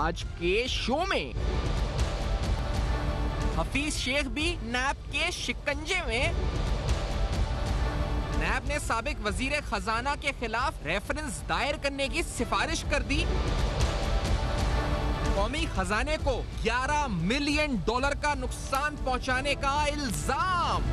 आज के शो में। हफीज शेख भी नैब के शिकंजे में। नैब ने साबिक वजीर खजाना के खिलाफ रेफरेंस दायर करने की सिफारिश कर दी। कौमी खजाने को $11 मिलियन का नुकसान पहुंचाने का इल्जाम।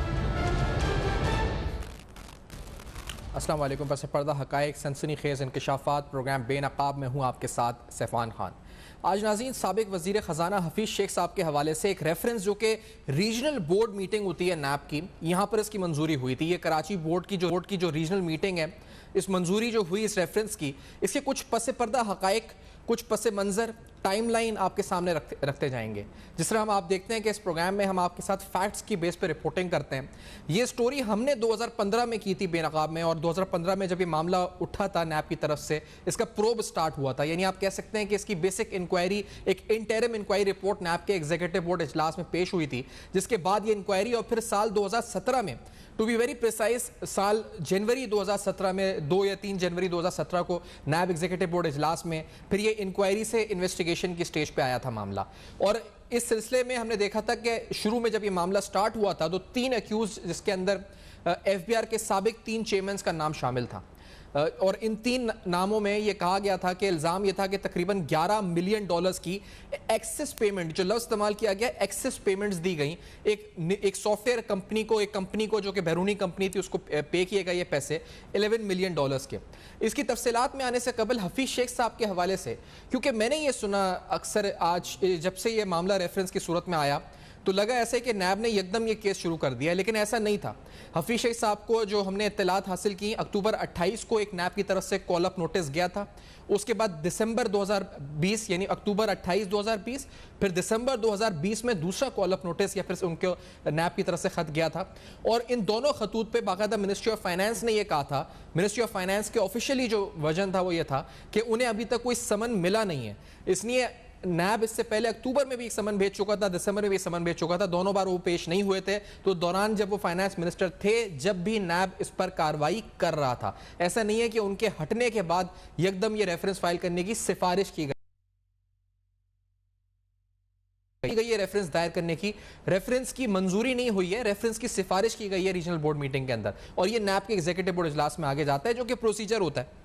अस्सलाम वालेकुम। पस पर्दा हकायक सनसनीखेज इंकशाफात प्रोग्राम बेनकाब में हूँ आपके साथ सैफान खान। आज नाज़रीन साबिक वज़ीर ख़जाना हफीज़ शेख साहब के हवाले से एक रेफरेंस जो कि रीजनल बोर्ड मीटिंग होती है नैब की, यहाँ पर इसकी मंजूरी हुई थी। ये कराची बोर्ड की जो रीजनल मीटिंग है, इस मंजूरी जो हुई इस रेफरेंस की, इसके कुछ पस पर्दा हकायक, कुछ पस मंज़र, टाइमलाइन आपके सामने रखते जाएंगे। जिस तरह हम आप देखते हैं कि इस प्रोग्राम में हम आपके साथ फैक्ट्स की बेस पर रिपोर्टिंग करते हैं। ये स्टोरी हमने 2015 में की थी बेनकाब में, और 2015 में जब ये मामला उठा था नैब की तरफ से, इसका प्रोब स्टार्ट हुआ था। यानी आप कह सकते हैं कि इसकी बेसिक इंक्वायरी, एक इंटरिम इंक्वायरी रिपोर्ट नैब के एग्जीक्यूटिव बोर्ड इजलास में पेश हुई थी, जिसके बाद ये इंक्वायरी और फिर साल 2017 में, टू बी वेरी प्रिसाइज साल जनवरी 2017 में, 2 या 3 जनवरी 2017 को नैब एग्जीक्यूटिव बोर्ड इजलास में फिर ये इंक्वायरी से इन्वेस्टिगेशन की स्टेज पे आया था मामला। और इस सिलसिले में हमने देखा था कि शुरू में जब ये मामला स्टार्ट हुआ था तो 3 अक्यूज, जिसके अंदर एफबीआर के साबिक 3 चेयरमैन का नाम शामिल था, और इन 3 नामों में ये कहा गया था कि इल्ज़ाम ये था कि तकरीबन $11 मिलियन की एक्सेस पेमेंट, जो लफ्ज़ इस्तेमाल किया गया, एक्सेस पेमेंट्स दी गई एक सॉफ्टवेयर कंपनी को, एक कंपनी को जो कि बैरूनी कंपनी थी, उसको पे किए गए ये पैसे $11 मिलियन के। इसकी तफसीलात में आने से कबल हफीज शेख साहब के हवाले से, क्योंकि मैंने ये सुना अक्सर, आज जब से ये मामला रेफरेंस की सूरत में आया तो लगा ऐसे कि नैब ने एकदम ये केस शुरू कर दिया, लेकिन ऐसा नहीं था। हफीज शेख साहब को जो हमने इत्तलात हासिल की, अक्टूबर 28 को एक नैब की तरफ से कॉल अप नोटिस गया था। उसके बाद दिसंबर 2020, यानी अक्टूबर 28 2020, फिर दिसंबर 2020 में दूसरा कॉल अप नोटिस या फिर उनके नैब की तरफ से खत गया था। और इन दोनों खतूत पे बाकायदा मिनिस्ट्री ऑफ फाइनेंस ने यह कहा था, मिनिस्ट्री ऑफ फाइनेंस के ऑफिशियली जो वर्जन था वो ये था कि उन्हें अभी तक कोई समन मिला नहीं है। इसलिए नैब इससे पहले अक्टूबर में भी एक समन भेज चुका था, दिसंबर में भी समन भेज चुका था, दोनों बार वो पेश नहीं हुए थे। तो दौरान जब वो फाइनेंस मिनिस्टर थे, जब भी नैब इस पर कार्रवाई कर रहा था। ऐसा नहीं है कि उनके हटने के बाद यकदम ये रेफरेंस फाइल करने की सिफारिश की गई, ये रेफरेंस दायर करने की, रेफरेंस की मंजूरी नहीं हुई है, रेफरेंस की सिफारिश की गई है रीजनल बोर्ड मीटिंग के अंदर, और ये नैब के एग्जीक्यूटिव बोर्ड इजलास में आगे जाता है, जो कि प्रोसीजर होता है।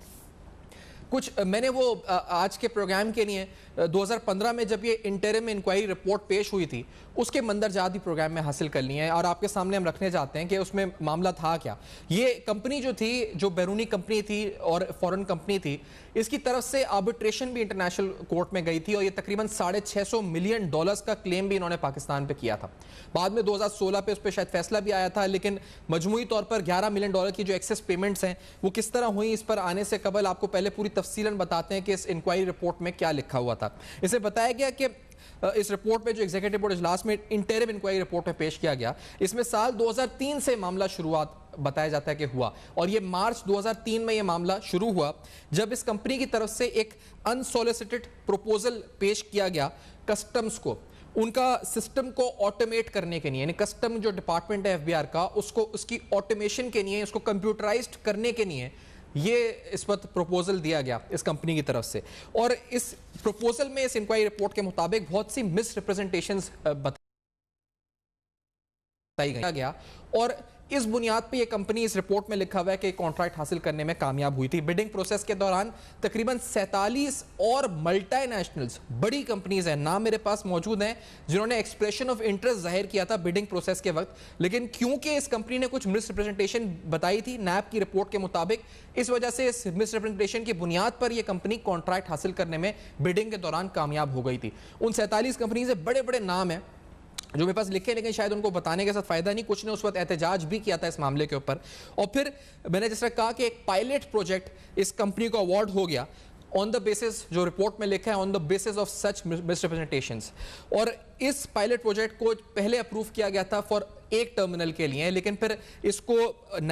कुछ मैंने वो आज के प्रोग्राम के लिए 2015 में जब ये इंटरिम इंक्वायरी रिपोर्ट पेश हुई थी, उसके मंदरजात भी प्रोग्राम में हासिल कर लिए हैं, और आपके सामने हम रखने जाते हैं कि उसमें मामला था क्या। ये कंपनी जो थी, जो बैरूनी कंपनी थी और फॉरेन कंपनी थी, इसकी तरफ से आर्बिट्रेशन भी इंटरनेशनल कोर्ट में गई थी, और ये तकरीबन $650 मिलियन का क्लेम भी इन्होंने पाकिस्तान पे किया था। बाद में 2016 पे उस पर शायद फैसला भी आया था, लेकिन मजमूई तौर पर $11 मिलियन की जो एक्सेस पेमेंट्स हैं वो किस तरह हुई, इस पर आने से कबल आपको पहले पूरी तफसीलन बताते हैं कि इस इंक्वायरी रिपोर्ट में क्या लिखा हुआ था। इसे बताया गया कि इस रिपोर्ट में जो एग्जीक्यूटिव बोर्ड इजलास में इंटरिम इंक्वायरी रिपोर्ट में पेश किया गया, इसमें साल 2003 से मामला शुरुआत बताया जाता है कि हुआ, और ये मार्च 2003 में ये मामला शुरू हुआ जब इस कंपनी की तरफ से एक अनसॉलिसिटेड प्रपोजल पेश किया गया कस्टम्स को, उनका सिस्टम को ऑटोमेट करने के लिए, यानी कस्टम जो डिपार्टमेंट है एफबीआर का, उसको उसकी ऑटोमेशन के लिए, उसको कंप्यूटराइज्ड करने के लिए ये इस वक्त प्रपोजल दिया गया इस कंपनी की तरफ से। और इस प्रपोजल में, इस इंक्वायरी रिपोर्ट के मुताबिक बहुत सी मिस रिप्रेजेंटेशंस बताई गया, और इस बुनियाद पे ये कंपनी, इस रिपोर्ट में लिखा हुआ है कि कॉन्ट्रैक्ट हासिल करने में कामयाब हुई थी। बिडिंग प्रोसेस के दौरान तकरीबन 47 और मल्टीनेशनल्स, बड़ी कंपनीज हैं, नाम मेरे पास मौजूद हैं, जिन्होंने एक्सप्रेशन ऑफ इंटरेस्ट जाहिर किया था बिडिंग प्रोसेस के वक्त, लेकिन क्योंकि इस कंपनी ने कुछ मिस रिप्रेजेंटेशन बताई थी नैब की रिपोर्ट के मुताबिक, इस वजह से इस मिस रिप्रेजेंटेशन की बुनियाद पर यह कंपनी कॉन्ट्रैक्ट हासिल करने में बिडिंग के दौरान कामयाब हो गई थी। उन 47 कंपनी से बड़े बड़े नाम हैं जो मेरे पास लिखे, लेकिन शायद उनको बताने के साथ फायदा नहीं। कुछ ने उस वक्त एहतजाज भी किया था इस मामले के ऊपर, और फिर मैंने जिस तरह कहा कि एक पायलट प्रोजेक्ट इस कंपनी को अवार्ड हो गया ऑन द बेसिस, जो रिपोर्ट में लिखा है, on the basis of such misrepresentations. और इस पायलट प्रोजेक्ट को पहले अप्रूव किया गया था फॉर एक टर्मिनल के लिए, लेकिन फिर इसको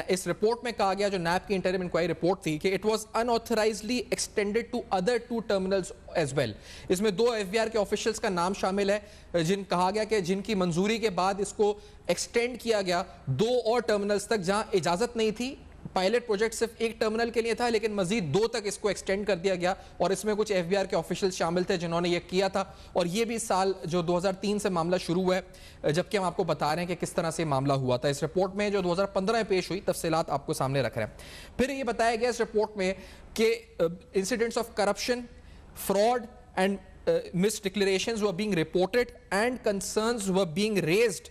इस रिपोर्ट में कहा गया, जो नैब की इंटरिम इंक्वायरी रिपोर्ट थी, कि it was unauthorisedly extended to other 2 terminals as well. इसमें 2 एफबीआर के ऑफिशियल्स का नाम शामिल है, कहा गया कि जिनकी मंजूरी के बाद इसको एक्सटेंड किया गया 2 और टर्मिनल्स तक, जहां इजाजत नहीं थी पायलट प्रोजेक्ट सिर्फ एक टर्मिनल के लिए था, लेकिन मजीद 2 तक इसको एक्सटेंड कर दिया गया और इसमें कुछ एफबीआर के ऑफिशियल शामिल थे जिन्होंने ये किया था। और ये भी साल जो 2003 से मामला शुरू हुआ है, जबकि हम आपको बता रहे हैं कि किस तरह से मामला हुआ था। इस रिपोर्ट में जो 2015 में पेश हुई तफसीलात आपको सामने रख रहे हैं। फिर ये बताया गया इस रिपोर्ट में कि incidents of corruption, fraud and misdeclarations were being reported and concerns were being raised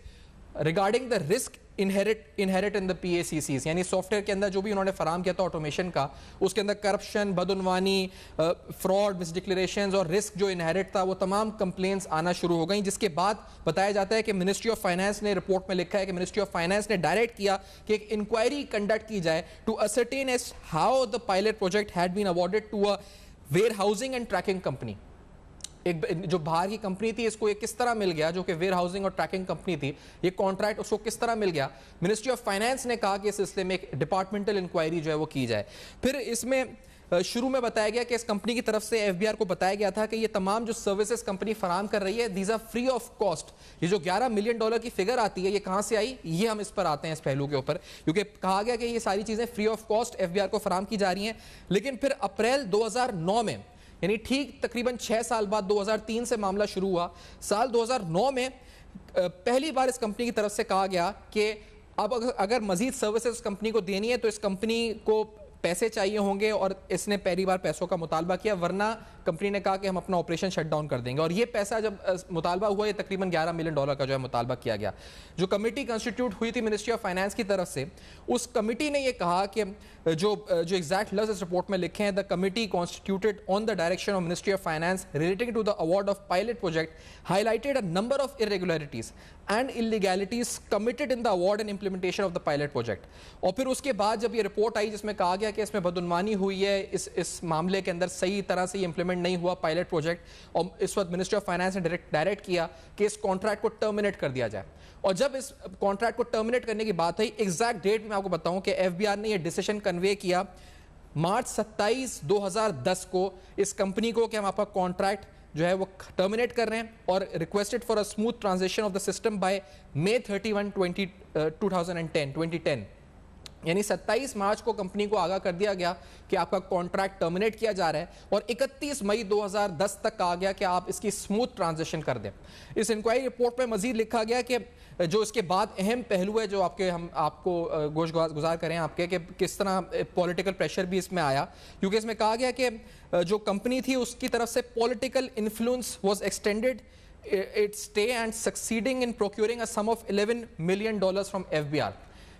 regarding the risk inherent in the PACCs, यानी सॉफ्टवेयर के अंदर जो भी उन्होंने फराम किया था ऑटोमेशन का, उसके अंदर करप्शन, बदउनवानी, फ्रॉड, मिसडिक्लेरेशंस और रिस्क जो इनहेरिट था, वो तमाम कंप्लेंट्स आना शुरू हो गई। जिसके बाद बताया जाता है कि मिनिस्ट्री ऑफ फाइनेंस ने रिपोर्ट में लिखा है कि मिनिस्ट्री ऑफ फाइनेंस ने डायरेक्ट किया कि एक इंक्वायरी कंडक्ट की जाए to ascertain as how the pilot project had been awarded to a warehousing and tracking company. एक जो बाहर की कंपनी थी, इसको ये किस तरह मिल गया, जो कि वेयर हाउसिंग और ट्रैकिंग कंपनी थी, ये कॉन्ट्रैक्ट उसको किस तरह मिल गया। मिनिस्ट्री ऑफ फाइनेंस ने कहा कि इस सिलसिले में एक डिपार्टमेंटल इंक्वायरी जो है वो की जाए। फिर इसमें शुरू में बताया गया कि इस कंपनी की तरफ से एफबीआर को बताया गया था कि ये तमाम जो सर्विसेज कंपनी फराम कर रही है, these are free of cost. ये जो $11 मिलियन की फिगर आती है, ये कहां से आई, ये हम इस पर आते हैं, इस पहलू के ऊपर, क्योंकि कहा गया कि ये सारी चीजें फ्री ऑफ कॉस्ट एफबीआर को फराम की जा रही हैं। लेकिन फिर अप्रैल 2009 में, यानी ठीक तकरीबन 6 साल बाद 2003 से मामला शुरू हुआ, साल 2009 में पहली बार इस कंपनी की तरफ से कहा गया कि अब अगर मजीद सर्विसेज कंपनी को देनी है तो इस कंपनी को पैसे चाहिए होंगे, और इसने पहली बार पैसों का मुतालबा किया, वरना कंपनी ने कहा कि हम अपना ऑपरेशन शट डाउन कर देंगे। और ये पैसा जब मुतालबा हुआ, ये तकरीबन $11 मिलियन का जो है मुतालबा किया गया। जो कमेटी कंस्टिट्यूट हुई थी मिनिस्ट्री ऑफ फाइनेंस की तरफ से, उस कमेटी ने ये कहा कि जो एग्जैक्ट लफ्ज़ इस रिपोर्ट में लिखे हैं, the committee constituted on the direction of Ministry of Finance relating to the award of pilot project highlighted a number of irregularities and illegalities committed in the award and implementation of the pilot project. और फिर उसके बाद जब ये report आई जिसमें कहा गया कि इसमें बदउनवानी हुई है, इस मामले के अंदर सही तरह से ये इंप्लीमेंट नहीं हुआ पायलट प्रोजेक्ट, और इस वक्त मिनिस्ट्री ऑफ फाइनेंस ने डायरेक्ट किया कि इस कॉन्ट्रैक्ट को टर्मिनेट कर दिया जाए। और जब इस कॉन्ट्रैक्ट को टर्मिनेट करने की बात आई, एग्जैक्ट डेट मैं आपको बताऊं कि एफबीआर ने यह डिसीजन कन्वे किया मार्च 27, 2010 को इस कंपनी को कि हम आपका कॉन्ट्रैक्ट जो है वो टर्मिनेट कर रहे हैं, और requested for a smooth transition of the system by May 31, 2010, यानी 27 मार्च को कंपनी को आगाह कर दिया गया कि आपका कॉन्ट्रैक्ट टर्मिनेट किया जा रहा है, और 31 मई 2010 तक कहा गया कि आप इसकी स्मूथ ट्रांजिशन कर दें। इस इंक्वायरी रिपोर्ट में मजीद लिखा गया कि जो इसके बाद अहम पहलू है जो हम आपको गोश गुजार करें आपके, कि किस तरह पॉलिटिकल प्रेशर भी इसमें आया, क्योंकि इसमें कहा गया कि जो कंपनी थी उसकी तरफ से political influence was extended its stay and succeeding in procuring a sum of $11 million from FBR,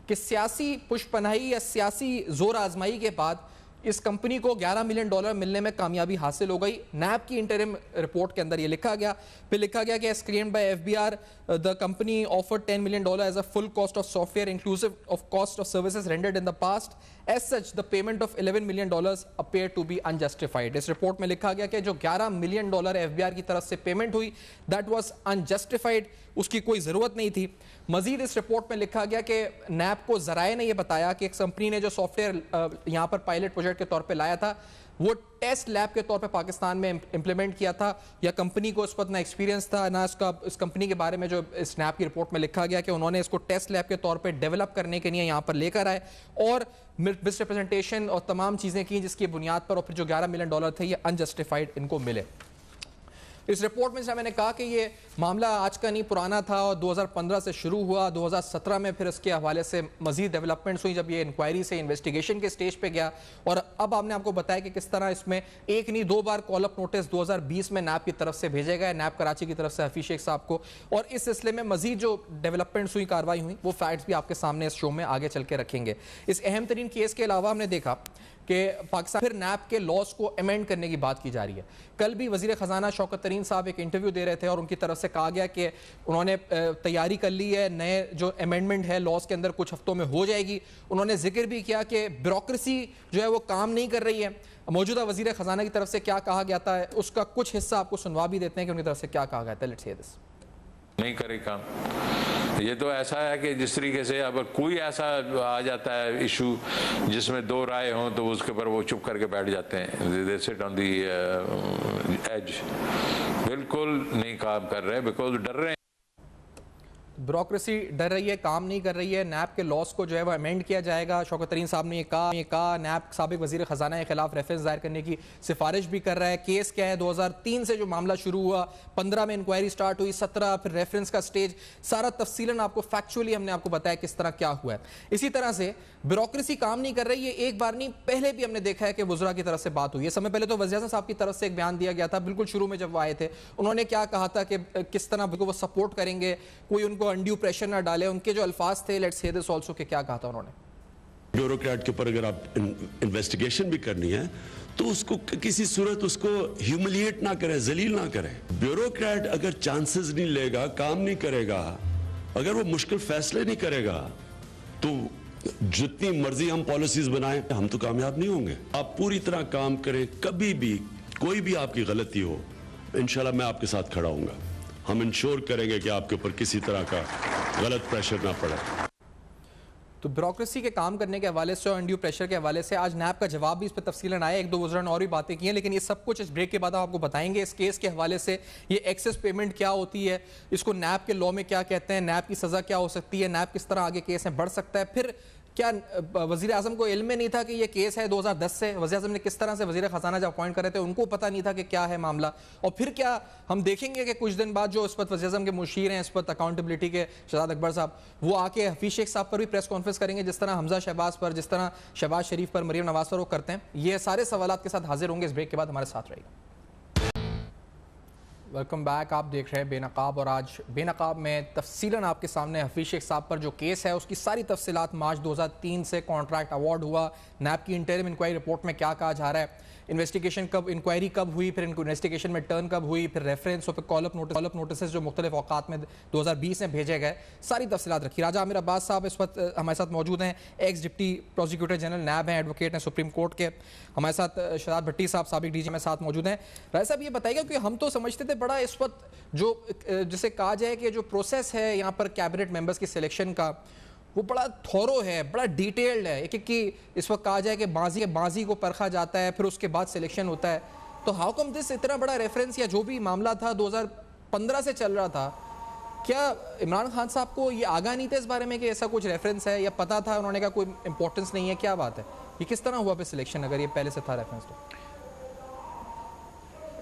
कि सियासी पुशपनाही या सियासी जोर आजमाई के बाद इस कंपनी को $11 मिलियन मिलने में कामयाबी हासिल हो गई। नैब की इंटरिम रिपोर्ट के अंदर ये लिखा गया। फिर लिखा गया कि as claimed by FBR the company offered $10 million as a full cost of software inclusive of cost of services rendered in the past, as such the payment of $11 million appear to be unjustified. इस report में लिखा गया कि जो $11 million FBR की तरफ से payment हुई, दैट वाज अनजस्टिफाइड, उसकी कोई ज़रूरत नहीं थी। मजीद इस रिपोर्ट में लिखा गया कि नैब को ज़राए ने यह बताया कि एक कंपनी ने जो सॉफ्टवेयर यहाँ पर पायलट प्रोजेक्ट के तौर पे लाया था, वो टेस्ट लैब के तौर पे पाकिस्तान में इंप्लीमेंट किया था, या कंपनी को इस पर ना एक्सपीरियंस था ना इस कंपनी के बारे में जो इस नैब की रिपोर्ट में लिखा गया कि उन्होंने इसको टेस्ट लैब के तौर पे डेवलप करने के लिए यहाँ पर लेकर आए और मिसरिप्रेजेंटेशन और तमाम चीज़ें की जिसकी बुनियाद पर और फिर जो $11 मिलियन थे ये अनजस्टिफाइड इनको मिले। इस रिपोर्ट में जैसा मैंने कहा कि ये मामला आज का नहीं पुराना था और 2015 से शुरू हुआ, 2017 में फिर इसके हवाले से मजीद डेवलपमेंट्स हुई जब ये इंक्वायरी से इन्वेस्टिगेशन के स्टेज पे गया। और अब आपने आपको बताया कि किस तरह इसमें एक नहीं 2 बार कॉल अप नोटिस 2020 में नैब की तरफ से भेजे गए, नैब कराची की तरफ से हफीज शेख साहब को, और इस सिलसिले में मजीद जो डेवलपमेंट्स हुई, कार्रवाई हुई, वो फैक्ट्स भी आपके सामने इस शो में आगे चल के रखेंगे। इस अहम तरीन केस के अलावा हमने देखा कि पाकिस्तान फिर नैब के लॉज को अमेंड करने की बात की जा रही है। कल भी वजीर ख़जाना शौकत तरीन साहब एक इंटरव्यू दे रहे थे और उनकी तरफ से कहा गया कि उन्होंने तैयारी कर ली है, नए जो अमेंडमेंट है लॉज के अंदर कुछ हफ्तों में हो जाएगी। उन्होंने जिक्र भी किया कि ब्यूरोक्रेसी जो है वो काम नहीं कर रही है। मौजूदा वजीर ख़जाना की तरफ से क्या कहा गया था उसका कुछ हिस्सा आपको सुनवा भी देते हैं कि उनकी तरफ से क्या कहा गया था। Let's hear this. नहीं करे काम। ये तो ऐसा है कि जिस तरीके से अब कोई ऐसा आ जाता है इशू जिसमें 2 राय हों तो उसके ऊपर वो चुप करके बैठ जाते हैं, they sit on the edge. बिल्कुल नहीं काम कर रहे बिकॉज डर रहे हैं। ब्यूरोक्रेसी डर रही है, काम नहीं कर रही है, नैब के लॉस को जो है वो अमेंड किया जाएगा। शौकत तरीन साहब ने ये कहा नैब साबिक वजीर खजाना के खिलाफ रेफरेंस दायर करने की सिफारिश भी कर रहा है। केस क्या है, 2003 से जो मामला शुरू हुआ, 15 में इंक्वायरी स्टार्ट हुई, 17 फिर रेफरेंस का स्टेज, सारा तफसीलन आपको फैक्चुअली हमने आपको बताया किस तरह क्या हुआ है। इसी तरह से ब्यूरोक्रेसी काम नहीं कर रही है, एक बार नहीं पहले भी हमने देखा है कि वज़रा की तरफ से बात हुई है। समय पहले तो वज़ीर आज़म साहब की तरफ से एक बयान दिया गया था, बिल्कुल शुरू में जब वो आए थे, उन्होंने क्या कहा था कि किस तरह वो सपोर्ट करेंगे, कोई उनको अनड्यू प्रेशर ना डाले। उनके जो अल्फाज थे, लेट्स हियर दिस आल्सो, कि क्या कहा था उन्होंने। ब्यूरोक्रेट के ऊपर अगर आप इन्वेस्टिगेशन भी करनी है तो उसको किसी सूरत उसको ह्यूमिलिएट ना करें, जलील ना करें। ब्यूरोक्रेट अगर चांसेस नहीं लेगा, काम नहीं करेगा, अगर वो मुश्किल फैसले नहीं करेगा, तो जितनी मर्जी हम पॉलिसीज बनाएं हम तो कामयाब नहीं होंगे। आप पूरी तरह काम करें, कभी भी कोई भी आपकी गलती हो, इंशाल्लाह मैं आपके साथ खड़ा हूंगा। हम इंश्योर करेंगे कि आपके ऊपर किसी तरह का गलत प्रेशर ना पड़े। तो ब्यूरोक्रेसी के काम करने के हवाले से और अनड्यू प्रेशर के हवाले से आज नैब का जवाब भी इस पर तफसीलन आया, एक दो वज़रा ने और भी बातें की हैं, लेकिन ये सब कुछ इस ब्रेक के बाद हम आपको बताएंगे। इस केस के हवाले से ये एक्सेस पेमेंट क्या होती है, इसको नैब के लॉ में क्या कहते हैं, नैब की सज़ा क्या हो सकती है, नैब किस तरह आगे केस में बढ़ सकता है, फिर क्या वज़ीर आज़म को इल्म में नहीं था कि ये केस है 2010 से, वज़ीर आज़म ने किस तरह से वज़ीर ख़जाना जब अपॉइंट कर रहे थे उनको पता नहीं था कि क्या है मामला, और फिर क्या हम देखेंगे कि कुछ दिन बाद जो इस वक्त वज़ीर आज़म के मुशीर हैं, इस वक्त अकाउंटेबिलिटी के शहजाद अकबर साहब, वो आके हफीज़ शेख साहब पर भी प्रेस कॉन्फ्रेंस करेंगे, जिस तरह हमजा शहबाज पर, जिस तरह शहबाज शरीफ पर, मरीम नवाज पर वो करते हैं। ये सारे सवालात के साथ हाजिर होंगे इस ब्रेक के बाद, हमारे साथ रहेगा। वेलकम बैक, आप देख रहे हैं बेनकाब, और आज बेनकाब में तफसीलन आपके सामने हफीज़ शेख साहब पर जो केस है उसकी सारी तफसीलात। मार्च 2003 से कॉन्ट्रैक्ट अवार्ड हुआ, नैब की इंटरिम इंक्वायरी रिपोर्ट में क्या कहा जा रहा है, इन्वेस्टिगेशन कब, इंक्वायरी कब हुई, फिर इन्वेस्टिगेशन में टर्न कब हुई, फिर रेफरेंस और फिर कॉल अप नोटिस जो मुख्तलिफ औकात में 2020 में भेजे गए, सारी तफसीलात रखी। राजा आमिर अब्बास साहब इस वक्त हमारे साथ मौजूद हैं, एक्स डिप्टी प्रोसिक्यूटर जनरल नैब हैं, एडवोकेट हैं सुप्रीम कोर्ट के। हमारे साथ शहजाद भट्टी साहब साबिक डीजी में साथ मौजूद हैं। राजा साहब ये बताइएगा कि हम तो समझते थे बड़ा इस वक्त जो जिसे कहा जाए कि जो प्रोसेस है यहाँ पर कैबिनेट मेंबर्स की सिलेक्शन का, वो बड़ा थोरो है, बड़ा डिटेल्ड है, एक कि इस वक्त कहा जाए कि बाजी को परखा जाता है, फिर उसके बाद सिलेक्शन होता है। तो हाउ कम दिस इतना बड़ा रेफरेंस या जो भी मामला था 2015 से चल रहा था, क्या इमरान खान साहब को ये आगाह नहीं था इस बारे में कि ऐसा कुछ रेफरेंस है, या पता था, उन्होंने कहा कोई इंपॉर्टेंस नहीं है, क्या बात है, ये किस तरह हुआ पे सिलेक्शन अगर ये पहले से था रेफरेंस? तो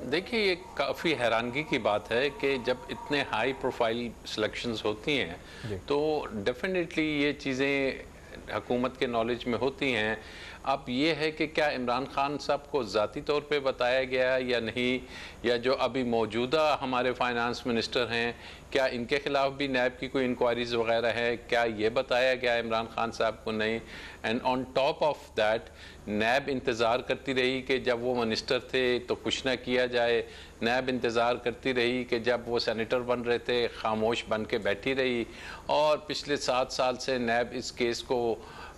देखिए, ये काफ़ी हैरानगी की बात है कि जब इतने हाई प्रोफाइल सिलेक्शंस होती हैं तो डेफिनेटली ये चीज़ें हुकूमत के नॉलेज में होती हैं। अब ये है कि क्या इमरान खान साहब को ज़ाती तौर पे बताया गया या नहीं, या जो अभी मौजूदा हमारे फाइनेंस मिनिस्टर हैं, क्या इनके ख़िलाफ़ भी नैब की कोई इंक्वायरीज़ वगैरह है, क्या ये बताया गया इमरान खान साहब को? नहीं। And on top of that NAB इंतज़ार करती रही कि जब वो मिनिस्टर थे तो कुछ ना किया जाए, नैब इंतज़ार करती रही कि जब वो सेनेटर बन रहे थे खामोश बन के बैठी रही, और पिछले 7 साल से नैब इस केस को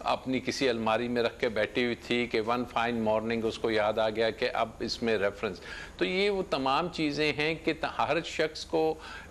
अपनी किसी अलमारी में रख के बैठी हुई थी कि वन फाइन मॉर्निंग उसको याद आ गया कि अब इसमें रेफरेंस। तो ये वो तमाम चीज़ें हैं कि हर शख्स को,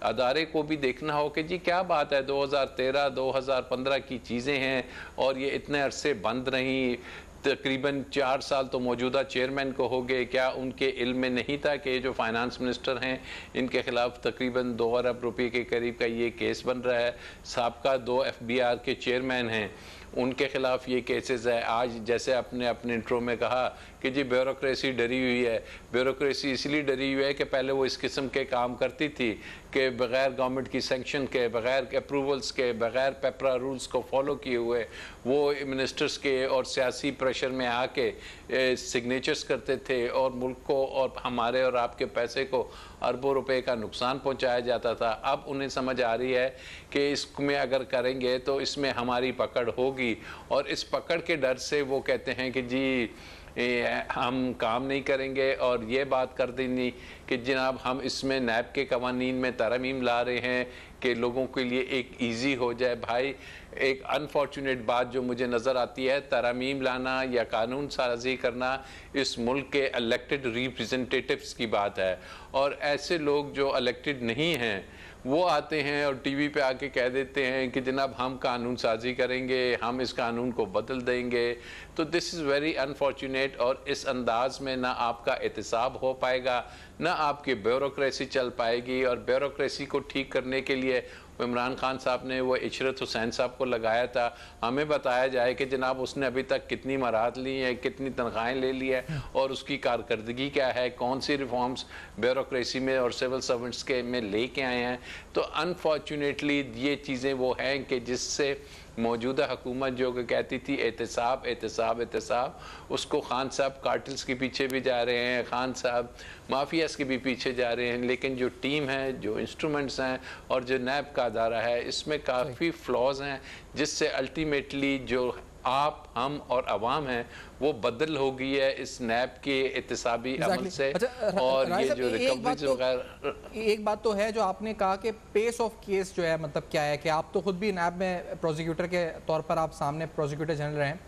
अदारे को भी देखना हो कि जी क्या बात है, 2013 2015 की चीज़ें हैं और ये इतने अरसे बंद रहीं, तकरीबन 4 साल तो मौजूदा चेयरमैन को हो गए, क्या उनके इल्म में नहीं था कि जो फाइनेंस मिनिस्टर हैं इनके खिलाफ तकरीबन 2 अरब रुपए के करीब का ये केस बन रहा है, साबका 2 FBR के चेयरमैन हैं, उनके खिलाफ ये केसेस है। आज जैसे आपने अपने इंट्रो में कहा कि जी ब्यूरोक्रेसी डरी हुई है, ब्यूरोक्रेसी इसलिए डरी हुई है कि पहले वो इस किस्म के काम करती थी कि बग़ैर गवर्नमेंट की सेंक्शन के, बग़ैर अप्रूवल्स के, बग़ैर पेपरा रूल्स को फॉलो किए हुए वो मिनिस्टर्स के और सियासी प्रेशर में आके सिग्नेचर्स करते थे और मुल्क को और हमारे और आपके पैसे को अरबों रुपए का नुकसान पहुंचाया जाता था। अब उन्हें समझ आ रही है कि इसमें अगर करेंगे तो इसमें हमारी पकड़ होगी, और इस पकड़ के डर से वो कहते हैं कि जी हम काम नहीं करेंगे, और ये बात कर देनी कि जनाब हम इसमें नैब के कवानीन में तरमीम ला रहे हैं कि लोगों के लिए एक ईजी हो जाए। भाई एक अनफॉर्चुनेट बात जो मुझे नज़र आती है, तरमीम लाना या कानून साजी करना इस मुल्क के इलेक्टेड रिप्रेजेंटेटिव्स की बात है, और ऐसे लोग जो इलेक्टेड नहीं हैं वो आते हैं और टीवी पे आके कह देते हैं कि जनाब हम कानून साजी करेंगे, हम इस कानून को बदल देंगे। तो दिस इज़ वेरी अनफॉर्चुनेट, और इस अंदाज में ना आपका एहतसाब हो पाएगा, ना आपकी ब्यूरोक्रेसी चल पाएगी, और ब्यूरोक्रेसी को ठीक करने के लिए इमरान खान साहब ने वो इशरत हुसैन साहब को लगाया था, हमें बताया जाए कि जनाब उसने अभी तक कितनी मराहत ली है, कितनी तनख्वाहें ले ली है और उसकी कारकर्दगी क्या है, कौन सी रिफॉर्म्स ब्यूरोक्रेसी में और सिविल सर्वेंट्स के में लेके आए हैं। तो अनफॉर्चुनेटली ये चीज़ें वो हैं कि जिससे मौजूदा हुकूमत जो कि कहती थी एहतसाब एहतसाब एहतसाब, उसको खान साहब कार्टल्स के पीछे भी जा रहे हैं, खान साहब माफियाज के भी पीछे जा रहे हैं। लेकिन जो टीम है, जो इंस्ट्रूमेंट्स हैं और जो नैब का अदारा है, इसमें काफ़ी फ्लॉज हैं जिससे अल्टीमेटली जो आप, हम और अवाम हैं वो बदल हो गई है इस नैब के एहतसाबी अमल से। और ये जो रिकवरीज वगैरह, एक बात तो है जो आपने कहा कि पेस ऑफ केस जो है, मतलब क्या है कि आप तो खुद भी नैब में प्रोसिक्यूटर के तौर पर आप सामने प्रोसिक्यूटर जनरल हैं,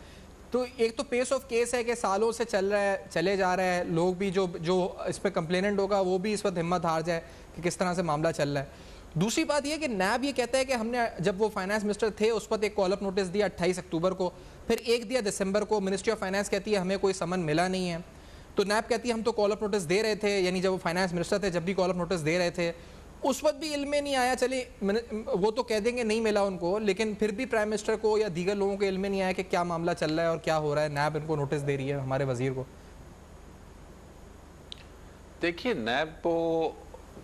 तो एक तो पेस ऑफ केस है कि सालों से चल रहा है, चले जा रहा है, लोग भी जो इस पर कंप्लेनेंट होगा वो भी इस वक्त हिम्मत हार जाए कि किस तरह से मामला चल रहा है। दूसरी बात यह कि नैब ये कहता है कि हमने जब वो फाइनेंस मिनिस्टर थे उस पर एक कॉल अप नोटिस दिया 28 अक्टूबर को, फिर एक दिया दिसंबर को, मिनिस्ट्री ऑफ फाइनेंस कहती है हमें कोई समन मिला नहीं है। तो नैब कहती है हम तो कॉल अप नोटिस दे रहे थे, यानी जब वो फाइनेंस मिनिस्टर थे जब भी कॉल अप नोटिस दे रहे थे उस वक्त भी इल्म में नहीं आया। चले वो तो कह देंगे नहीं मिला उनको, लेकिन फिर भी प्राइम मिनिस्टर को या दीगर लोगों को इल्म में नहीं आया कि क्या मामला चल रहा है और क्या हो रहा है। नैब इनको नोटिस दे रही है, हमारे वजीर को। देखिए नैब को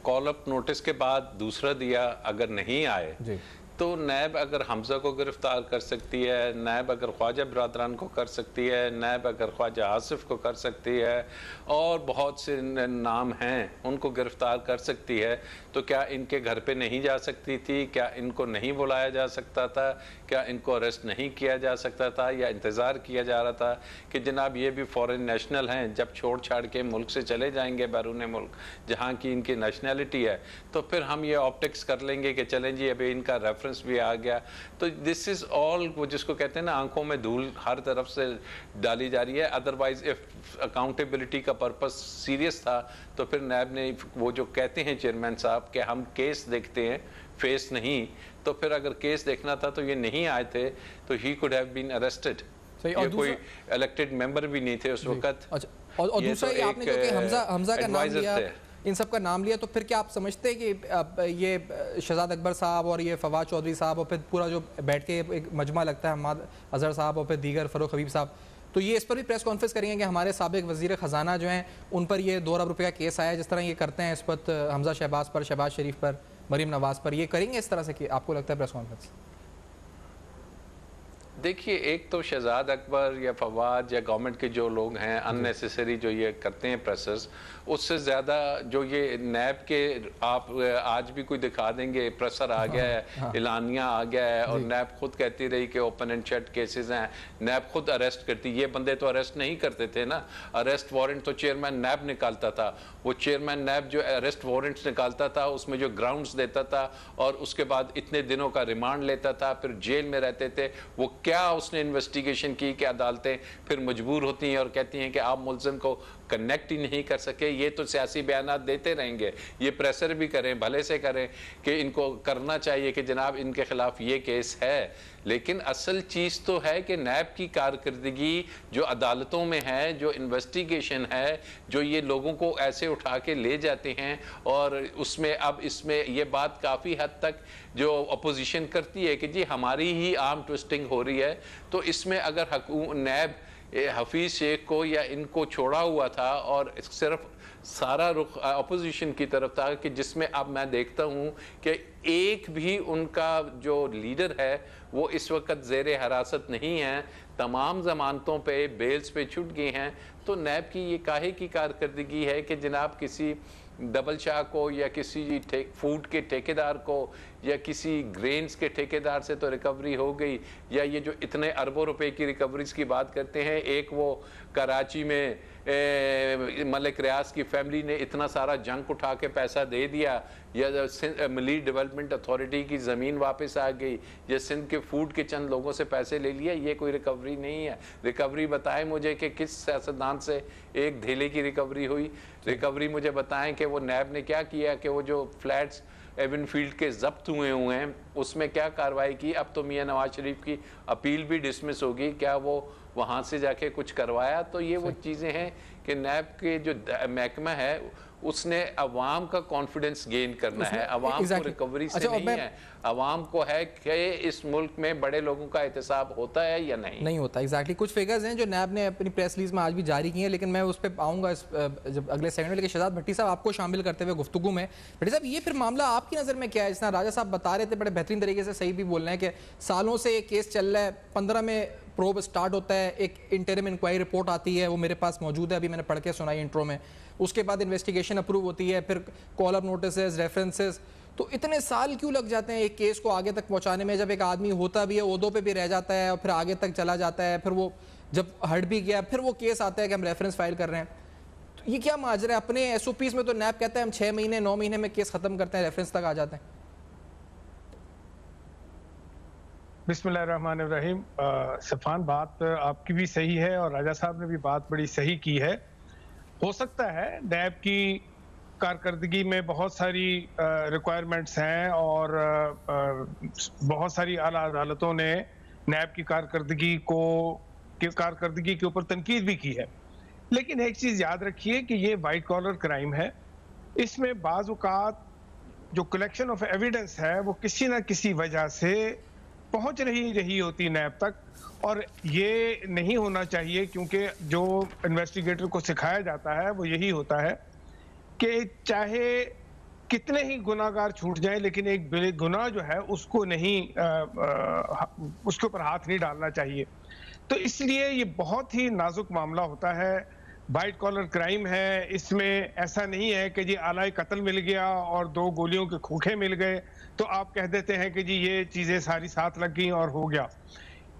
कॉल अप नोटिस के बाद दूसरा दिया, अगर नहीं आए जी, तो नैब अगर हमजा को गिरफ्तार कर सकती है, नैब अगर ख्वाजा बरदरान को कर सकती है, नैब अगर ख्वाजा आसिफ को कर सकती है और बहुत से नाम हैं उनको गिरफ्तार कर सकती है, तो क्या इनके घर पे नहीं जा सकती थी? क्या इनको नहीं बुलाया जा सकता था? क्या इनको अरेस्ट नहीं किया जा सकता था? या इंतज़ार किया जा रहा था कि जनाब ये भी फॉरेन नेशनल हैं, जब छोड़ छाड़ के मुल्क से चले जाएंगे बैरून मुल्क जहाँ की इनकी नेशनैलिटी है, तो फिर हम ये ऑप्टिक्स कर लेंगे कि चलें जी अभी इनका रेफरेंस भी आ गया। तो दिस इज़ ऑल वो जिसको कहते हैं ना, आंखों में धूल हर तरफ से डाली जा रही है। अदरवाइज इफ अकाउंटेबिलिटी का पर्पस सीरियस था तो फिर नैब ने वो जो कहते हैं चेयरमैन साहब कि हम केस देखते हैं फेस नहीं, तो फिर अगर केस देखना था तो ये नहीं आए थे तो ही कुड हैव बीन अरेस्टेड। ये कोई इलेक्टेड मेंबर भी नहीं थे उस वक्त। और दूसरा ये आपने जो कि हमजा का नाम लिया, इन सब का नाम लिया, तो फिर क्या आप समझते हैं कि ये शहजाद अकबर साहब और ये फवाद चौधरी साहब और फिर पूरा जो बैठ के एक मजमा लगता है हमाद अजहर साहब और फिर दीगर फ़रूख हबीब साहब, तो ये इस पर भी प्रेस कॉन्फ्रेंस करेंगे कि हमारे साबिक वज़ीर ख़जाना जो हैं उन पर ये 2 अरब रुपये का केस आया, जिस तरह ये करते हैं इस वक्त हमजा शहबाज पर, शहबाज शरीफ पर, मरीम नवाज़ पर, ये करेंगे इस तरह से कि आपको लगता है प्रेस कॉन्फ्रेंस? देखिए एक तो शहजाद अकबर या फवाद या गवर्नमेंट के जो लोग हैं अननेसेसरी जो ये करते हैं प्रेसेस, उससे ज़्यादा जो ये नैब के आप आज भी कोई दिखा देंगे प्रेशर आ गया है, एलानिया आ गया है और नैब खुद कहती रही कि ओपन एंड शट केसेस हैं, नैब खुद अरेस्ट करती। ये बंदे तो अरेस्ट नहीं करते थे ना, अरेस्ट वारंट तो चेयरमैन नैब निकालता था। वो चेयरमैन नैब जो अरेस्ट वारंट्स निकालता था उसमें जो ग्राउंड्स देता था और उसके बाद इतने दिनों का रिमांड लेता था, फिर जेल में रहते थे। वो क्या उसने इन्वेस्टिगेशन की कि अदालतें फिर मजबूर होती हैं और कहती हैं कि आप मुलजिम को कनेक्ट ही नहीं कर सके। ये तो सियासी बयानात देते रहेंगे, ये प्रेशर भी करें, भले से करें कि इनको करना चाहिए कि जनाब इनके खिलाफ ये केस है, लेकिन असल चीज़ तो है कि नैब की कारकर्दगी जो अदालतों में है, जो इन्वेस्टिगेशन है, जो ये लोगों को ऐसे उठा के ले जाते हैं, और उसमें अब इसमें ये बात काफ़ी हद तक जो अपोजिशन करती है कि जी हमारी ही आर्म ट्विस्टिंग हो रही है, तो इसमें अगर नैब हफीज़ शेख को या इनको छोड़ा हुआ था और सिर्फ सारा रुख अपोजिशन की तरफ था, कि जिसमें अब मैं देखता हूँ कि एक भी उनका जो लीडर है वो इस वक्त ज़ेर हिरासत नहीं है, तमाम ज़मानतों पे बेल्स पे छूट गए हैं। तो नैब की ये काहे की कारकर्दगी है कि जनाब किसी डबल शाह को या किसी फूड के ठेकेदार को या किसी ग्रेन्स के ठेकेदार से तो रिकवरी हो गई, या ये जो इतने अरबों रुपए की रिकवरीज की बात करते हैं, एक वो कराची में मलिक रियाज की फैमिली ने इतना सारा जंक उठा के पैसा दे दिया, या मिली डेवलपमेंट अथॉरिटी की ज़मीन वापस आ गई, या सिंध के फूड के चंद लोगों से पैसे ले लिया, ये कोई रिकवरी नहीं है। रिकवरी बताएं मुझे कि किस सियासतदान से एक धेले की रिकवरी हुई। रिकवरी मुझे बताएं कि वो नैब ने क्या किया कि वो जो फ्लैट्स एवनफील्ड के जब्त हुए हैं उसमें क्या कार्रवाई की। अब तो मियां नवाज शरीफ की अपील भी डिसमिस होगी, क्या वो वहाँ से जाके कुछ करवाया? तो ये वो चीज़ें हैं कि नैब के जो महकमा है उसने अवाम का कॉन्फिडेंस गेन करना है, अवाम को रिकवरी से नहीं है, अवाम को है कि इस मुल्क में बड़े लोगों का एहतसाब होता है या नहीं होता। एग्जैक्टली कुछ फिगर्स हैं जो नैब ने अपनी प्रेस रिलीज में आज भी जारी की हैं, लेकिन मैं उस पर आऊँगा जब अगले सेगमेंट में। लेकिन शहजाद भट्टी साहब आपको शामिल करते हुए गुफ्तगू में, भट्टी साहब ये फिर मामला आपकी नज़र में क्या है? जिस तरह राजा साहब बता रहे थे, बड़े बेहतरीन तरीके से सही भी बोल रहे हैं कि सालों से ये केस चल रहा है, 15 में प्रोब स्टार्ट होता है, एक इंटरिम इंक्वायरी रिपोर्ट आती है, वो मेरे पास मौजूद है, अभी मैंने पढ़ के सुनाई इंट्रो में। उसके बाद इन्वेस्टिगेशन अप्रूव होती है, फिर कॉल अप नोटिसेस, रेफरेंसेस। तो इतने साल क्यों लग जाते हैं एक केस को आगे तक पहुंचाने में? जब एक आदमी होता भी है, ओहदों पे भी रह जाता है और फिर आगे तक चला जाता है, फिर वो जब हट भी गया फिर वो केस आता है कि हम रेफरेंस फाइल कर रहे हैं। तो ये क्या माजरा है? अपने SOPs में तो नैब कहता है हम 6 महीने 9 महीने में केस खत्म करते हैं, रेफरेंस तक आ जाते हैं। बिस्मिल्लाहिर्रहमानिर्रहीम। सफ़ान, बात आपकी भी सही है और राजा साहब ने भी बात बड़ी सही की है। हो सकता है नैब की कारकर्दगी में बहुत सारी रिक्वायरमेंट्स हैं और बहुत सारी आला अदालतों ने नैब की कारकर्दगी के ऊपर तनकीद भी की है, लेकिन एक चीज़ याद रखिए कि ये वाइट कॉलर क्राइम है। इसमें बाज़ औक़ात जो कलेक्शन ऑफ एविडेंस है वो किसी न किसी वजह से पहुंच रही होती नैब तक, और ये नहीं होना चाहिए, क्योंकि जो इन्वेस्टिगेटर को सिखाया जाता है वो यही होता है कि चाहे कितने ही गुनाहगार छूट जाए, लेकिन एक बेगुनाह जो है उसको नहीं उसके ऊपर हाथ नहीं डालना चाहिए। तो इसलिए ये बहुत ही नाजुक मामला होता है, वाइट कॉलर क्राइम है। इसमें ऐसा नहीं है कि जी आला कत्ल मिल गया और 2 गोलियों के खोखे मिल गए तो आप कह देते हैं कि जी ये चीजें सारी साथ लग गई और हो गया।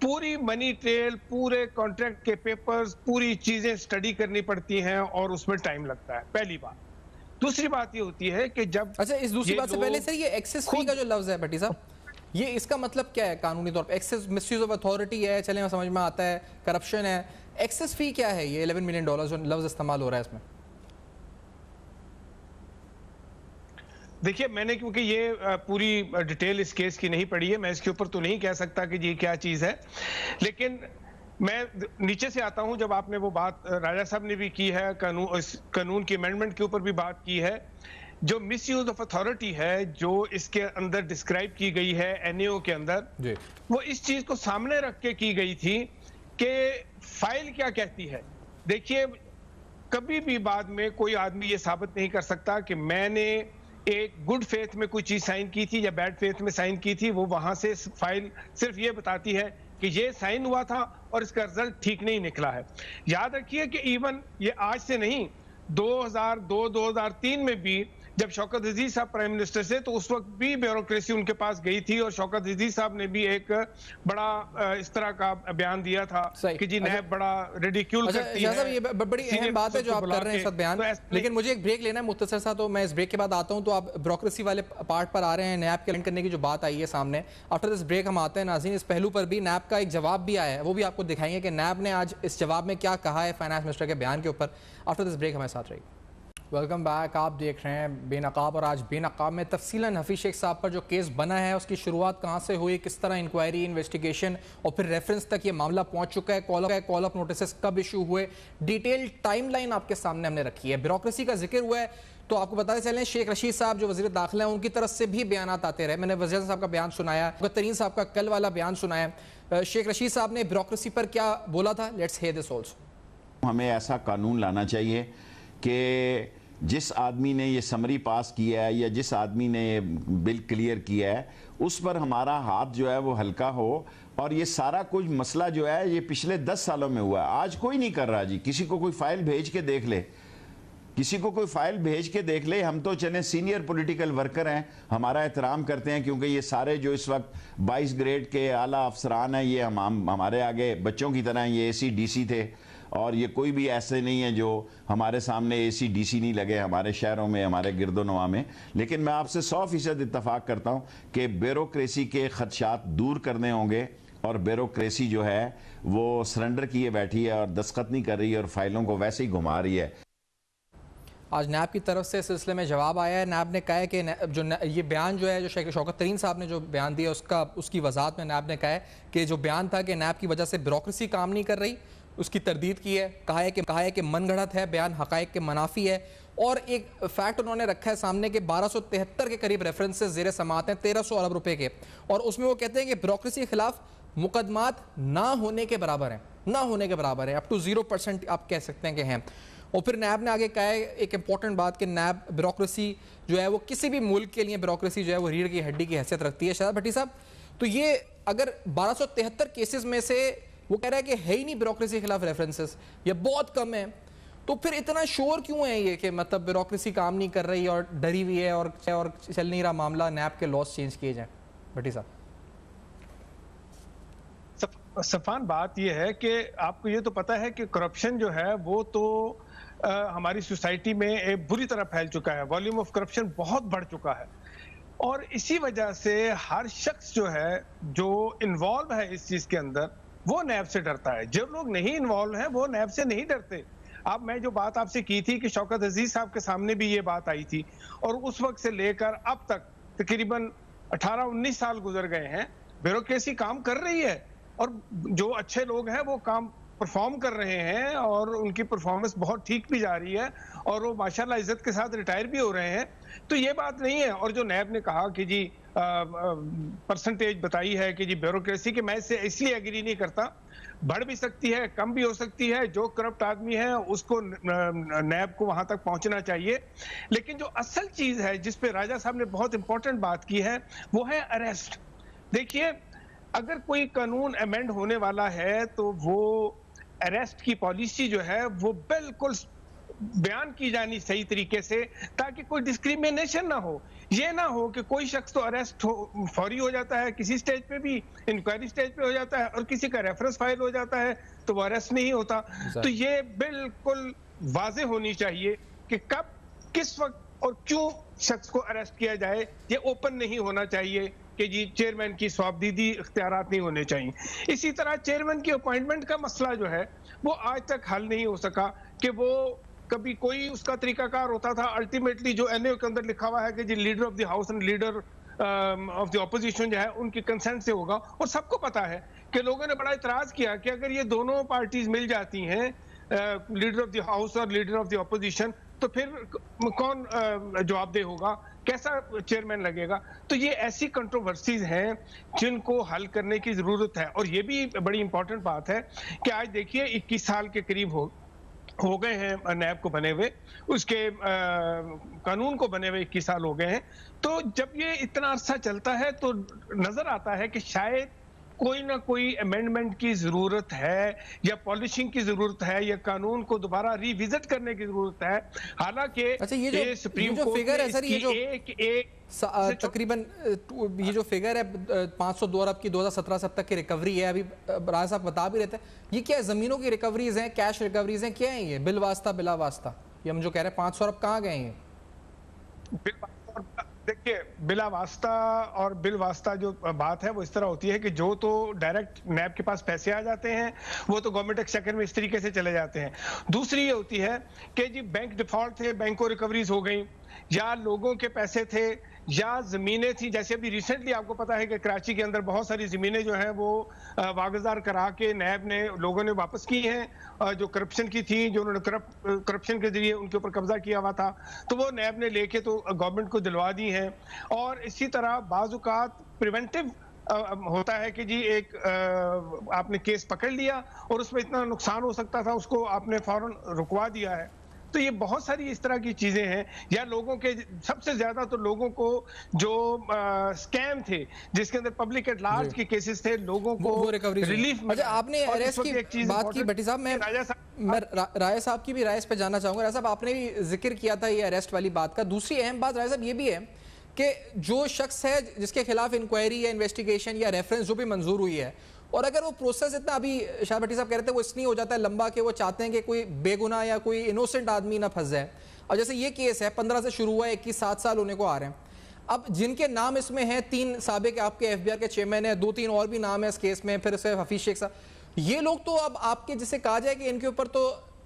पूरी मनी ट्रेल, पूरे कॉन्ट्रैक्ट के पेपर्स, पूरी चीजें स्टडी करनी पड़ती हैं और उसमें टाइम लगता है, पहली बात। दूसरी बात ये होती है कि जब इस दूसरी बात से पहले सर, ये एक्सेस फी का जो लफ्ज है भट्टी साहब, ये इसका मतलब क्या है कानूनी तौर पे? एक्सेस मिसयूज ऑफ अथॉरिटी है, चले समझ में आता है, करप्शन है। एक्सेस फी क्या है? ये $11 मिलियन जो लफ्ज इस्तेमाल हो रहा है इसमें। देखिए, मैंने क्योंकि ये पूरी डिटेल इस केस की नहीं पढ़ी है, मैं इसके ऊपर तो नहीं कह सकता कि ये क्या चीज है, लेकिन मैं नीचे से आता हूं। जब आपने वो बात राजा साहब ने भी की है, कानून की अमेंडमेंट के ऊपर भी बात की है, जो मिसयूज ऑफ अथॉरिटी है जो इसके अंदर डिस्क्राइब की गई है NAO के अंदर, वो इस चीज को सामने रख के की गई थी कि फाइल क्या कहती है। देखिए, कभी भी बाद में कोई आदमी ये साबित नहीं कर सकता कि मैंने एक गुड फेथ में कोई चीज साइन की थी या बैड फेथ में साइन की थी। वो वहां से फाइल सिर्फ ये बताती है कि ये साइन हुआ था और इसका रिजल्ट ठीक नहीं निकला है। याद रखिए कि इवन ये आज से नहीं, 2002-2003 में भी जब शौकत अजीज साहब प्राइम मिनिस्टर से, तो उस वक्त भी ब्यूरोक्रेसी उनके पास गई थी और शौकत अजीज साहब ने भी एक बड़ा इस तरह का बयान दिया था कि जी नैब बड़ा रिडिक्यूल करती है। ये बड़ी अहम बात है जो आप कर रहे हैं इस वक्त बयान, लेकिन मुझे एक ब्रेक लेना है मुख्तसर सा, तो मैं इस ब्रेक के बाद आता हूं। तो आप ब्यूरोक्रेसी वाले पार्ट पर आ रहे हैं, नैब के लिंक करने की जो बात आई है सामने। आफ्टर दिस ब्रेक हम आते हैं नाज़रीन, इस पहलू पर भी नैब का एक जवाब भी आया है, वो भी आपको दिखाएंगे कि नैब ने आज इस जवाब में क्या कहा है फाइनेंस मिनिस्टर के बयान के ऊपर। आफ्टर दिस ब्रेक हमारे साथ रहिए। वेलकम बैक, आप देख रहे हैं बेनकाब, और आज बेनकाब में तफसीलन हफीज शेख साहब पर जो केस बना है उसकी शुरुआत कहाँ से हुई, किस तरह इंक्वायरी, इन्वेस्टिगेशन और फिर रेफरेंस तक ये मामला पहुँच चुका है, कॉल अप नोटिस कब इशू हुए, डिटेल टाइमलाइन आपके सामने हमने रखी है। ब्यूरोक्रेसी का जिक्र हुआ है तो आपको बताते चलें, शेख रशीद साहब जो वज़ीर दाखिला हैं उनकी तरफ से भी बयान आते रहे। मैंने वज़ीर साहब का बयान सुनाया, तरीन साहब का कल वाला बयान सुनाया। शेख रशीद साहब ने ब्यूरोक्रेसी पर क्या बोला था, लेट्स हियर दिस आल्सो। हमें ऐसा कानून लाना चाहिए कि जिस आदमी ने ये समरी पास किया है या जिस आदमी ने ये बिल क्लियर किया है उस पर हमारा हाथ जो है वो हल्का हो, और ये सारा कुछ मसला जो है ये पिछले 10 सालों में हुआ है, आज कोई नहीं कर रहा जी। किसी को कोई फाइल भेज के देख ले, किसी को कोई फाइल भेज के देख ले। हम तो चले सीनियर पॉलिटिकल वर्कर हैं, हमारा एहतराम करते हैं, क्योंकि ये सारे जो इस वक्त 22 ग्रेड के आला अफसरान हैं ये हमारे आगे बच्चों की तरह ये AC/DC थे, और ये कोई भी ऐसे नहीं है जो हमारे सामने AC/DC नहीं लगे हमारे शहरों में, हमारे गिरदोनवा में। लेकिन मैं आपसे 100% इत्तफाक करता हूँ कि ब्यूरोक्रेसी के खदशात दूर करने होंगे, और ब्यूरोक्रेसी जो है वो सरेंडर किए बैठी है और दस्तखत नहीं कर रही है और फाइलों को वैसे ही घुमा रही है। आज नैब की तरफ से इस सिलसिले में जवाब आया है। नैब ने कहा है कि जो ये बयान जो है, जो शौकत तरीन साहब ने जो बयान दिया उसकी वजाहत में नैब ने कहा है कि जो बयान था कि नैब की वजह से ब्यूरोक्रेसी काम नहीं कर रही, उसकी तरदीद की है, कहा है कि मनगढ़ंत है, बयान हकायक के मनाफी है। और एक फैक्ट उन्होंने रखा है सामने के 1273 के करीब रेफरेंसेस ज़ेर समात हैं 1300 अरब रुपए के, और उसमें वो कहते हैं कि ब्यूरोक्रेसी के खिलाफ मुकदमात ना होने के बराबर हैं, ना होने के बराबर है, अप टू 0% आप कह सकते हैं कि हैं। और फिर नैब ने आगे कहा है एक इंपॉर्टेंट बात कि नैब ब्यूरोक्रेसी जो है वो किसी भी मुल्क के लिए ब्यूरोक्रेसी जो है वो रीढ़ की हड्डी की हैसियत रखती है। शहजाद भट्टी साहब, तो ये अगर 1273 केसेस में से वो कह रहा है कि है ही नहीं ब्यूरोक्रेसी के खिलाफ रेफरेंसेस या बहुत कम है, तो फिर इतना शोर क्यों है ये कि मतलब ब्यूरोक्रेसी काम नहीं कर रही और डरी हुई है और चल नहीं रहा मामला, नैब के लॉस चेंज किए जाएं? भट्टी साहब, सफान बात यह है कि आपको ये तो पता है कि करप्शन जो है वो तो हमारी सोसाइटी में एक बुरी तरह फैल चुका है, वॉल्यूम ऑफ करप्शन बहुत बढ़ चुका है, और इसी वजह से हर शख्स जो है जो इन्वॉल्व है इस चीज के अंदर वो नैब से डरता है। जो लोग नहीं इन्वॉल्व हैं वो नैब से नहीं डरते। अब मैं जो बात आपसे की थी कि शौकत अजीज साहब के सामने भी ये बात आई थी, और उस वक्त से लेकर अब तक तकरीबन 18-19 साल गुजर गए हैं, ब्यूरोक्रेसी काम कर रही है और जो अच्छे लोग हैं वो काम परफॉर्म कर रहे हैं और उनकी परफॉर्मेंस बहुत ठीक भी जा रही है और वो माशाल्लाह इज्जत के साथ रिटायर भी हो रहे हैं। तो ये बात नहीं है। और जो नैब ने कहा कि जी परसेंटेज बताई है कि जी ब्यूरोक्रेसी के, मैं इससे इसलिए एग्री नहीं करता, बढ़ भी सकती है, कम भी हो सकती है, जो करप्ट आदमी है उसको नैब को वहां तक पहुंचना चाहिए। लेकिन जो असल चीज है जिस पे राजा साहब ने बहुत इंपॉर्टेंट बात की है वो है अरेस्ट। देखिए, अगर कोई कानून अमेंड होने वाला है तो वो अरेस्ट की पॉलिसी जो है वो बिल्कुल बयान की जानी सही तरीके से, ताकि कोई डिस्क्रिमिनेशन ना हो। ये ना हो कि कोई शख्स तो अरेस्ट फौरी हो जाता है, किसी स्टेज पे भी इंक्वायरी स्टेज पे हो जाता है, और किसी का रेफरेंस फाइल हो जाता है तो वो अरेस्ट नहीं होता। तो ये बिल्कुल वाजे होनी चाहिए कि कब, किस वक्त और क्यों शख्स को अरेस्ट किया जाए। ये ओपन नहीं होना चाहिए कि जी चेयरमैन की स्वाबदीदी इख्तियारात नहीं होने चाहिए। इसी तरह चेयरमैन की अपॉइंटमेंट का मसला जो है वो आज तक हल नहीं हो सका कि वो कभी कोई उसका तरीकाकार होता था। अल्टीमेटली जो एनओ के अंदर लिखा हुआ है कि जी leader of the house and leader of the opposition जो है उनकी कंसेंट से होगा, और सबको पता है कि लोगों ने बड़ा इतराज किया कि अगर ये दोनों पार्टीज मिल जाती हैं, लीडर ऑफ द हाउस और लीडर ऑफ द ऑपोजिशन, तो फिर कौन जवाबदेह होगा, कैसा चेयरमैन लगेगा। तो ये ऐसी कंट्रोवर्सीज हैं जिनको हल करने की जरूरत है। और ये भी बड़ी इंपॉर्टेंट बात है कि आज देखिए 21 साल के करीब हो गए हैं नैब को बने हुए, उसके कानून को बने हुए 21 साल हो गए हैं। तो जब ये इतना अरसा चलता है तो नजर आता है कि शायद कोई ना कोई अमेंडमेंट की जरूरत है या पॉलिशिंग की जरूरत है या कानून को दोबारा रिविजिट करने की जरूरत है। हालांकि अच्छा, ये जो फिगर है सर, ये जो तकरीबन ये जो फिगर है 502 अरब की 2017 से अब तक की रिकवरी है, अभी राज साहब बता भी रहे थे, ये क्या है? जमीनों की रिकवरीज हैं, कैश रिकवरीज हैं, क्या है ये? बिल वास्ता बिला वास्ता, ये हम जो कह रहे हैं 500 अरब कहाँ गए हैं? देखिए, बिला वास्ता और बिल वास्ता जो बात है वो इस तरह होती है कि जो तो डायरेक्ट नैब के पास पैसे आ जाते हैं वो तो गवर्नमेंट एक्सचेकर में इस तरीके से चले जाते हैं। दूसरी ये होती है कि जी बैंक डिफॉल्ट थे, बैंक को रिकवरीज हो गई, या लोगों के पैसे थे, या जमीनें थी। जैसे अभी रिसेंटली आपको पता है कि कराची के अंदर बहुत सारी जमीनें जो हैं वो वागजार करा के नैब ने लोगों ने वापस की हैं, जो करप्शन की थी, जो उन्होंने करप्शन के जरिए उनके ऊपर कब्जा किया हुआ था, तो वो नैब ने लेके तो गवर्नमेंट को दिलवा दी हैं। और इसी तरह बाजुकात प्रिवेंटिव होता है कि जी एक आपने केस पकड़ लिया और उसमें इतना नुकसान हो सकता था, उसको आपने फौरन रुकवा दिया है। तो ये बहुत सारी इस तरह की चीजें हैं। या लोगों के, सबसे ज्यादा तो लोगों को जो स्कैम थे जिसके अंदर पब्लिक एट लार्ज के केसेस थे, लोगों को रिलीफ। अच्छा, आपने अरेस्ट की बात की भट्टी साहब, मैं राय साहब की भी राय पे जाना चाहूंगा। राय साहब, आपने भी जिक्र किया था ये अरेस्ट वाली बात का। दूसरी अहम बात राय साहब ये भी है कि जो शख्स है जिसके खिलाफ इंक्वायरी या इन्वेस्टिगेशन या रेफरेंस जो भी मंजूर हुई है, और अगर वो प्रोसेस इतना, अभी शाह भट्टी साहब कह रहे थे, वो इसलिए हो जाता है लंबा कि वो चाहते हैं कि कोई बेगुनाह या कोई इनोसेंट आदमी ना फंस जाए। और जैसे ये केस है 15 से शुरू हुआ है, 21 7 साल होने को आ रहे हैं। अब जिनके नाम इसमें हैं, 3 साबिक आपके FBI के चेयरमैन है, 2-3 और भी नाम है इस केस में, फिर से हफीज शेख साहब, ये लोग तो अब आपके जिसे कहा जाए कि इनके ऊपर तो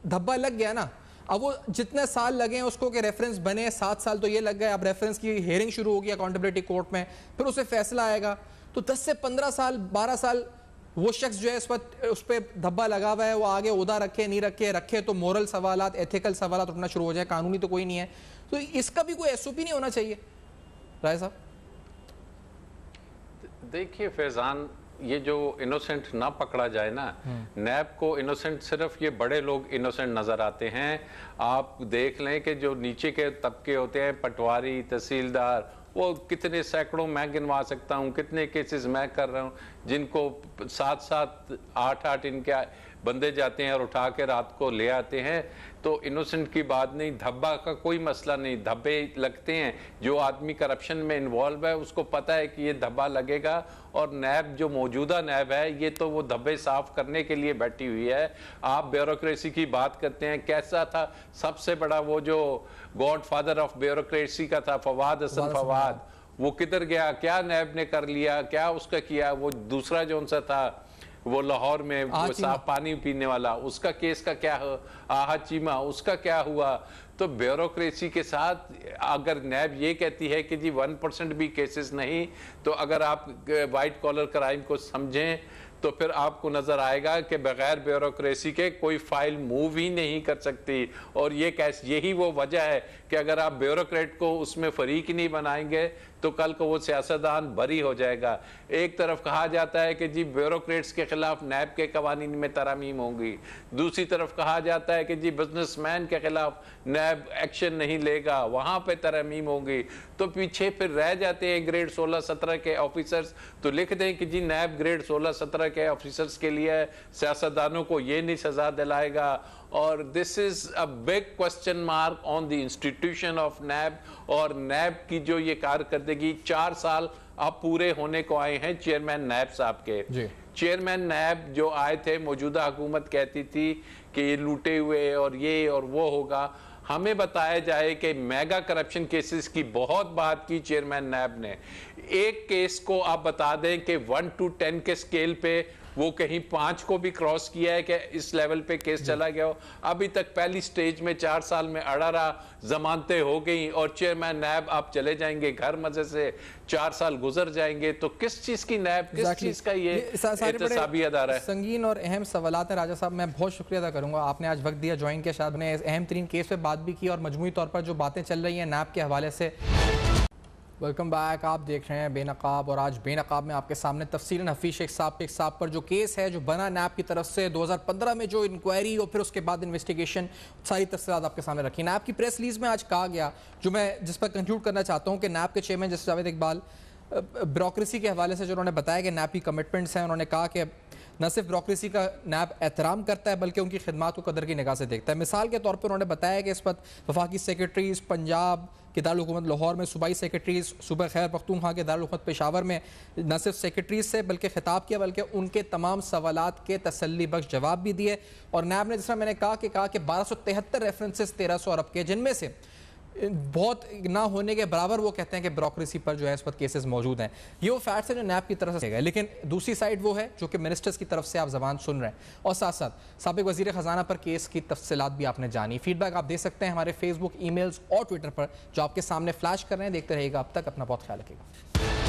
धब्बा लग गया ना। अब वो जितने साल लगे हैं उसको कि रेफरेंस बने, 7 साल तो ये लग गए। अब रेफरेंस की हेयरिंग शुरू होगी अकाउंटेबिलिटी कोर्ट में, फिर उसे फैसला आएगा, तो 10 से 15 साल 12 साल वो शख्स जो है इस वक्त उस पर धब्बा लगा हुआ है, वो आगे ओहदा रखे नहीं रखे, रखे तो मोरल सवालात, एथिकल सवालात उठना शुरू हो जाए, कानूनी तो कोई नहीं है। तो इसका भी कोई एसओपी नहीं होना चाहिए राय साहब? देखिए फैजान, ये जो इनोसेंट ना पकड़ा जाए ना, नैब को इनोसेंट सिर्फ ये बड़े लोग इनोसेंट नजर आते हैं। आप देख लें कि जो नीचे के तबके होते हैं, पटवारी, तहसीलदार, वो कितने सैकड़ों मैं गिनवा सकता हूँ, कितने केसेस मैं कर रहा हूँ जिनको 7-7, 8-8 इनके बंदे जाते हैं और उठा के रात को ले आते हैं। तो इनोसेंट की बात नहीं, धब्बा का कोई मसला नहीं, धब्बे लगते हैं। जो आदमी करप्शन में इन्वॉल्व है उसको पता है कि ये धब्बा लगेगा, और नैब जो मौजूदा नैब है ये तो वो धब्बे साफ करने के लिए बैठी हुई है। आप ब्यूरोक्रेसी की बात करते हैं, कैसा था सबसे बड़ा वो जो गॉड फादर ऑफ ब्यूरोक्रेसी का था फवाद हसन फवाद, वो किधर गया? क्या नैब ने कर लिया? क्या उसका किया? वो दूसरा जो उनसा था वो लाहौर में वो साफ पानी पीने वाला, उसका केस का क्या हो? आहा चीमा, उसका क्या हुआ? तो ब्यूरोक्रेसी के साथ अगर नैब ये कहती है कि जी 1% भी केसेस नहीं, तो अगर आप वाइट कॉलर क्राइम को समझें तो फिर आपको नजर आएगा कि बगैर ब्यूरोक्रेसी के कोई फाइल मूव ही नहीं कर सकती। और ये कैसे, यही वो वजह है कि अगर आप ब्यूरोक्रेट को उसमें फरीक नहीं बनाएंगे तो कल को वो सियासतदान बरी हो जाएगा। एक तरफ कहा जाता है कि जी ब्यूरोक्रेट्स के खिलाफ नैब के कवानीन में तरमीम होंगी, दूसरी तरफ कहा जाता है कि जी बिजनेसमैन के खिलाफ नैब एक्शन नहीं लेगा, वहां पे तरमीम होंगी। तो पीछे फिर रह जाते हैं ग्रेड 16-17 के ऑफिसर्स। तो लिख दें कि जी नैब ग्रेड 16-17 के ऑफिसर्स के लिए, सियासतदानों को ये नहीं सजा दिलाएगा। और this is a big question mark on the institution of NAB. और नैब की जो ये कारकर्दगी 4 साल अब पूरे होने को आए हैं चेयरमैन नैब साहब के। चेयरमैन नैब जो आए थे, मौजूदा हुकूमत कहती थी कि ये लूटे हुए और ये और वो होगा। हमें बताया जाए कि मेगा करप्शन केसेस की बहुत बात की चेयरमैन नैब ने। एक केस को आप बता दें कि 1 to 10 के स्केल पे वो कहीं 5 को भी क्रॉस किया है कि इस लेवल पे केस चला गया हो। अभी तक पहली स्टेज में 4 साल में अड़ा रहा, जमानतें हो गई और चेयरमैन नैब आप चले जाएंगे घर, मजे से 4 साल गुजर जाएंगे। तो किस चीज की नैब, किस चीज का ये एहतसाबी अदारा है? संगीन और अहम सवालात हैं राजा साहब। मैं बहुत शुक्रिया अदा करूंगा, आपने आज वक्त दिया, ज्वाइन किया, शायद ने अहम तरीन केस पे बात भी की और मजमूई तौर पर जो बातें चल रही हैं नैब के हवाले से। वेलकम बैक, आप देख रहे हैं बेनकाब, और आज बेनकाब में आपके सामने तफसीलन हफीज शेख साहब पर जो केस है जो बना नैब की तरफ से 2015 में जो इंक्वायरी और फिर उसके बाद इन्वेस्टिगेशन, सारी तफसीलात आपके सामने रखी। नैब की प्रेस रिलीज में आज कहा गया, जो मैं जिस पर कंक्लूड करना चाहता हूँ, कि नैब के chairman justice Javed Iqbal bureaucracy के हवाले से जो उन्होंने बताया कि नैब की कमिटमेंट्स हैं, उन्होंने कहा कि न सिर्फ ब्यूरोक्रेसी का नैब एहतराम करता है बल्कि उनकी खिदमात को कदर की निगाह से देखता है। मिसाल के तौर पर उन्होंने बताया कि इस वक्त वफाकी सेक्रेटरीज पंजाब के दारुल हुकूमत लाहौर में, सूबाई सेक्रेटरीज सूबा खैर पख्तूनख्वा के दारुल हुकूमत पेशावर में न सिर्फ सेक्रेटरीज से बल्कि खिताब किया, बल्कि उनके तमाम सवालात के तसल्ली बख्श जवाब भी दिए। और नैब ने, जिस तरह मैंने कहा कि 1273 रेफरेंसेस 1300 अरब के, जिनमें से बहुत ना होने के बराबर वो कहते हैं कि ब्यूरोक्रेसी पर जो है इस वक्त केसेस मौजूद हैं। ये वो फैक्ट्स है जो नैब की तरफ से गए, लेकिन दूसरी साइड वो है जो कि मिनिस्टर्स की तरफ से आप जबान सुन रहे हैं, और साथ साथ साबिक वजीर खजाना पर केस की तफसीलात भी आपने जानी। फीडबैक आप दे सकते हैं हमारे फेसबुक, ईमेल्स और ट्विटर पर, जो आपके सामने फ्लैश कर रहे हैं। देखते रहिएगा, अब तक अपना बहुत ख्याल रखिएगा।